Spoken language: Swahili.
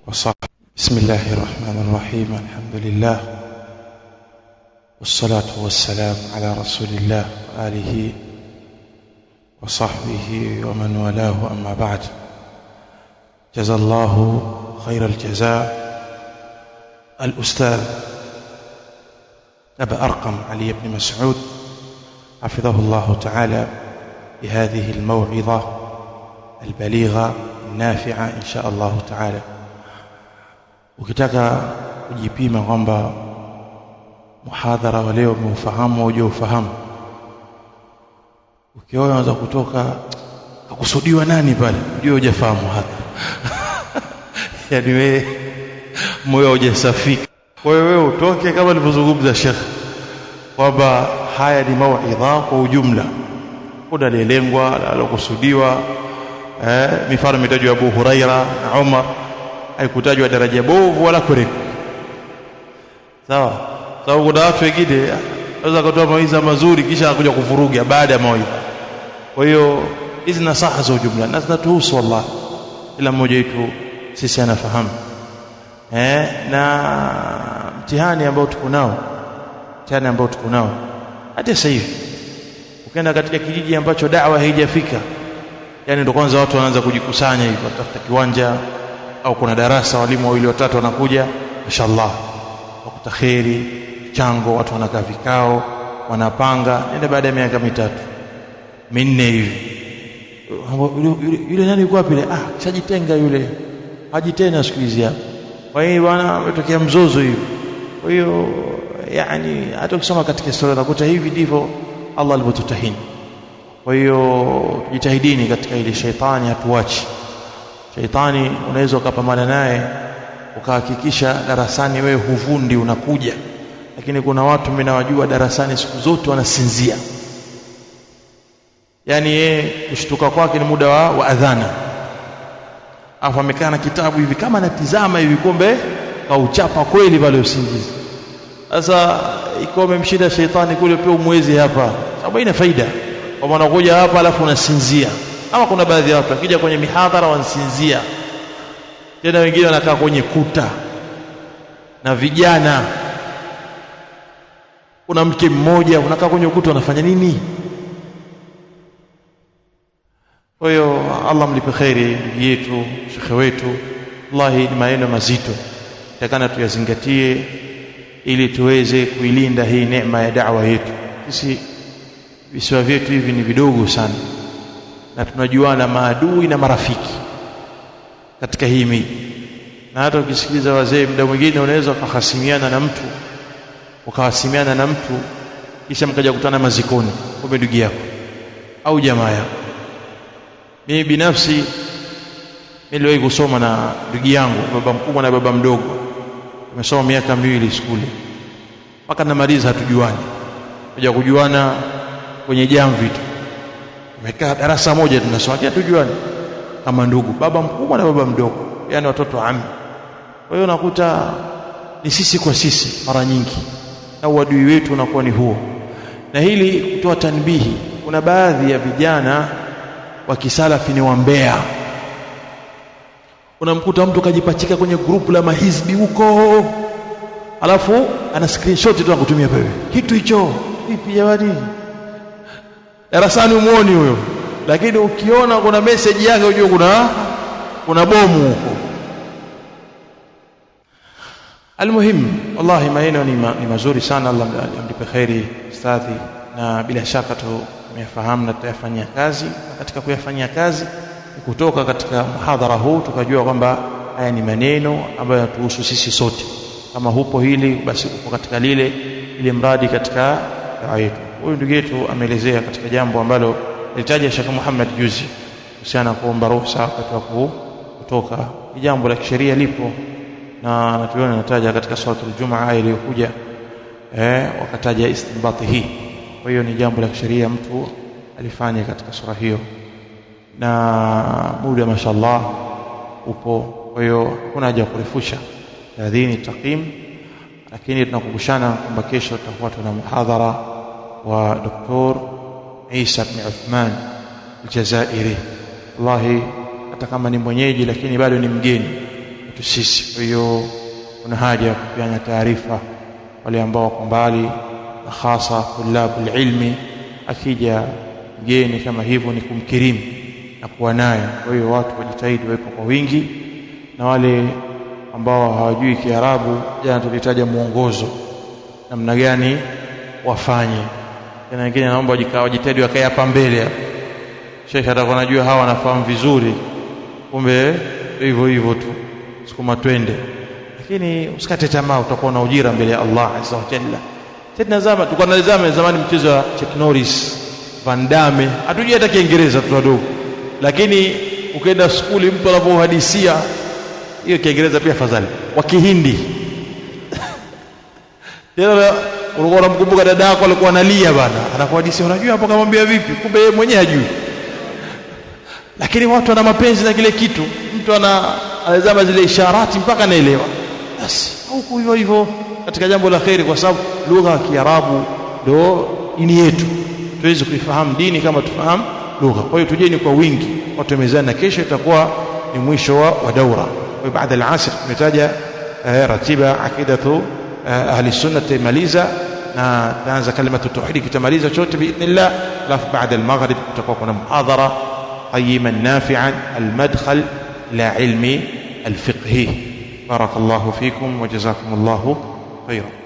بسم الله الرحمن الرحيم. الحمد لله والصلاة والسلام على رسول الله وآله وصحبه ومن والاه، أما بعد. جزا الله خير الجزاء الأستاذ أبا أرقم علي بن مسعود حفظه الله تعالى بهذه الموعظة البليغة النافعة إن شاء الله تعالى. Ukitaka kujipima kwamba muhadhara wa leo umeufahamu au hujaufahamu, ukiona unaweza kutoka kukusudiwa nani pale, ndio hujafahamu hata yani wewe moyo hujasafika. Kwa hiyo wewe utoke kama alivyozungumza Sheikh kwamba haya ni mauidha kwa ujumla, kuna lilengwa alokusudiwa. Mifano mitajwa Abu Huraira na Umar, haikutajwa daraja bovu wala kurefu. Sawa? Sababu kuna watu wengine wanaweza kutoa mawaidha mazuri kisha kuja kuvuruga baada ya mawaidha. Kwa hiyo hizi nasaha za ujumla na zinatuhusu wallahi, kila mmoja wetu sisi anafahamu. Na mtihani ambao tuko nao hata sasa hivi, ukienda katika kijiji ambacho da'wa haijafika, yani ndio kwanza watu wanaanza kujikusanya hivi, watafuta kiwanja au kuna darasa, walimu wawili watatu wanakuja, mashallah, wakuta khairi, chango, watu wanakaa vikao, wanapanga. Nenda baada ya miaka 3 4 hivi, yule nani yuko wapi? Kishajitenga yule, haji tena siku hizi hapa. Kwa hiyo bwana, umetokea mzozo hivi. Kwa hiyo yani hata ukisoma katika historia unakuta hivi ndivyo Allah alivyotutahini. Kwa hiyo tujitahidini katika ile shaitani, hatuachi shaitani. Unaweza ukapambana naye ukahakikisha darasani wewe huvundi, unakuja, lakini kuna watu mimi nawajua darasani siku zote wanasinzia. Yani yeye kushtuka kwake ni muda wa adhana, afa amekaa na kitabu hivi kama anatizama hivi, kumbe kauchapa kweli pale usingizi. Sasa iko umemshinda shaitani kule, pia umwezi hapa, sababu ina faida kwa maana kuja hapa alafu unasinzia. Ama kuna baadhi ya watu akija kwenye mihadhara wanasinzia, tena wengine wanakaa kwenye kuta na vijana. Kuna mke mmoja unakaa kwenye ukuta, unafanya nini? Kwa hiyo Allah mlipe khairi ndugu yetu, shekhe wetu. Wallahi ni maneno mazito, takana tuyazingatie ili tuweze kuilinda hii neema ya da'wa yetu. Sisi visiwa vyetu hivi ni vidogo sana, na tunajuana maadui na marafiki katika hii miji. Na hata ukisikiliza wazee, muda mwingine unaweza ukahasimiana na mtu kisha mkaja kukutana mazikoni, kumbe ndugu yako au jamaa yako. Mimi binafsi niliwahi kusoma na ndugu yangu, baba mkubwa na baba mdogo. Tumesoma miaka 2 shule mpaka namaliza, hatujuani. Kuja kujuana kwenye jamvi tu, tumekaa darasa moja tunasoma, hatujuani kama ndugu, baba mkubwa na baba mdogo, yani watoto wa ammi. Kwa hiyo nakuta ni sisi kwa sisi mara nyingi, na uadui wetu unakuwa ni huo. Na hili kutoa tanbihi, kuna baadhi ya vijana wa kisalafi ni wambea. Unamkuta mtu kajipachika kwenye grupu la mahizbi huko, alafu ana screenshot tu akutumia pewe kitu hicho. Vipi jamani? Darasani umuoni huyo, lakini ukiona kuna message yake unajua kuna bomu huko. Almuhim, wallahi maneno ni mazuri sana. Allah amlipe khairi ustadhi, na bila shaka tumefahamu na tutayafanyia kazi. Katika kuyafanyia kazi kutoka katika muhadhara huu tukajua kwamba haya ni maneno ambayo yanatuhusu sisi sote. Kama hupo hili basi uko katika lile, ili mradi katika dawa yetu. Huyu ndugu yetu ameelezea katika jambo ambalo alitaja Sheikh Muhammad juzi kuhusiana kuomba ruhusa wakati wa kutoka. Ni jambo la kisheria lipo, na natuona nataja katika swalatul Jumaa iliyokuja wakataja istinbati hii. Kwa hiyo ni jambo la kisheria mtu alifanya katika sura hiyo, na muda mashallah upo. Kwa hiyo kuna haja kurefusha hadhini taqim, lakini tunakumbushana kwamba kesho tutakuwa tuna muhadhara wa Dr. Isa ibn Uthman al-Jazairi. Wallahi hata kama ni mwenyeji lakini bado ni mgeni. kwetu sisi. Kwa hiyo kuna haja ya kupeana taarifa wale ambao wako mbali, na hasa tulabul ilmi. Akija mgeni kama hivyo ni kumkirimu na kuwa naye. Kwa hiyo watu wajitahidi wapo kwa wingi, na wale ambao hawajui Kiarabu, jana tulitaja muongozo namna gani wafanye. Na wengine naomba wajitahidi wakae hapa mbele hapa. Sheikh atakuwa anajua hawa wanafahamu vizuri, kumbe hivyo tu sukuma twende. Lakini usikate tamaa, utakuwa na ujira mbele ya Allah azza wa jalla. Tena tulikuwa tunalizama zamani mchezo wa Chuck Norris, Van Damme, hatujui hata Kiingereza tu wadogo, lakini ukienda skuli mtu anapohadisia hiyo Kiingereza pia fadhali wa Kihindi. Tena ulikuwa unamkumbuka dada yako alikuwa analia bana, anakuhadisia, unajua hapo kamwambia vipi, kumbe yeye mwenyewe hajui. Lakini watu wana mapenzi na kile kitu, mtu anazama zile isharati mpaka anaelewa. Basi huko hivyo katika jambo la khairi, kwa sababu lugha ya Kiarabu ndio dini yetu. Tuweze kuifahamu dini kama tufahamu lugha. Kwa hiyo tujeni kwa wingi, watu mezani, na kesho itakuwa ni mwisho wa daura. Kwa baada ya asr tumetaja ratiba aqidatu ahli sunna tamaliza, na taanza kalimatu tauhid kitamaliza chote biidhnillah. Alafu baada al-maghrib tutakuwa kuna muhadhara qayyiman nafi'an al-madkhal ila ilmi al-fiqh. barakallahu fikum wa jazakumullahu khairan.